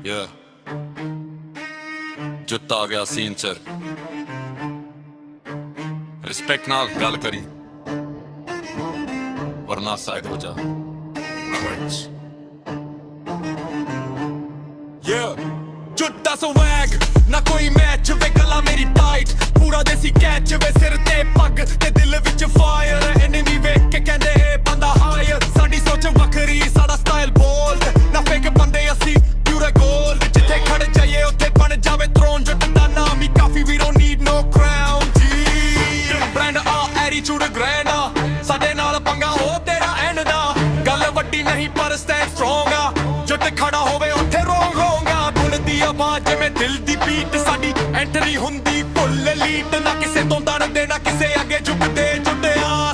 Yeah. ਜੁੱਤ ਆ ਗਿਆ scene ਚ ਰਿਸਪੈਕਟ ਨਾਲ ਗੱਲ ਕਰੀ ਵਰਨਾ ਸਾਈਡ ਹੋ ਜਾ Yeah. ਜੁੱਤਾ ਸਵੈਗ ਨਾ ਕੋਈ ਮੈਚ ਵੇ ਗਲਾ ਮੇਰੀ ਟਾਈਟ ਪੂਰਾ ਦੇਸੀ ਕੈਚ ਵੇ ਸਿਰ ਤੇ ਪੱਗ ਤੇ ਦਿਲ ਵਿੱਚ ਫਾਇਰ ਐਨੇਮੀ ਵੇਖ ਕੇ ਕਹਿੰਦੇ ਇਹ ਬੰਦਾ ਹਾਇਰ ਸਾਡੀ ਸੋਚ ਵੱਖਰੀ ਸਾਡਾ ਸਟਾਈਲ ਬੋਲਡ ਨਾ ਫੇਕ ਬੰਦੇ ਅਸੀਂ ਪਿਊਰ ਗੋਲਡ ਜਿੱਥੇ ਖੜ ਜਾਈਏ ਉੱਥੇ ਬਣ ਜਾਵੇ ਥਰੋਨ ਜੱਟ ਦਾ ਨਾਮ ਹੀ ਕਾਫੀ we don't need no crown ਜੀ ਬ੍ਰਾਂਡ ਆ ਐਟੀਟਿਊਡ ਗ੍ਰੈਂਡ ਆ ਸਾਡੇ ਨਾਲ ਪੰਗਾ ਹੋ ਤੇਰਾ ਐਂਡ ਦਾ ਗੱਲ ਵੱਡੀ ਨਹੀਂ ਪਰ ਸਟੈਂਡ ਸਟਰੋਂਗ ਆ ਜੱਟ ਖੜਾ ਹੋਵੇ ਉੱਥੇ ਰੋਂਗ ਹੋਊਗਾ ਬੁਲਦੀ ਆਵਾਜ਼ ਜਿਵੇਂ ਦਿਲ ਦੀ ਬੀਟ ਸਾਡੀ ਐਂਟਰੀ ਹੁੰਦੀ ਫੁੱਲ ਲੀਟ ਨਾ ਕਿਸੇ ਤੋਂ ਦਣਦੇ ਨਾ ਕਿਸੇ ਅੱਗੇ ਝੁਕਦੇ ਜੁੱਟਿਆ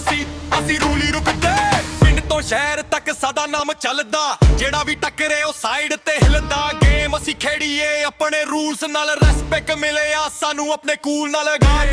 ਅਸੀਂ ਰੂਲੀ ਰੁਕਦੇ ਪਿੰਡ ਤੋਂ ਸ਼ਹਿਰ ਤੱਕ ਸਾਡਾ ਨਾਮ ਚੱਲਦਾ ਜਿਹੜਾ ਵੀ ਟੱਕਰੇ ਉਹ ਸਾਈਡ ਤੇ ਹਿਲਦਾ ਗੇਮ ਅਸੀਂ ਖੇੜੀਏ ਆਪਣੇ ਰੂਲਸ ਨਾਲ ਰੈਸਪੈਕਟ ਮਿਲਿਆ ਸਾਨੂੰ ਆਪਣੇ ਕੂਲ ਨਾਲ ਗਾ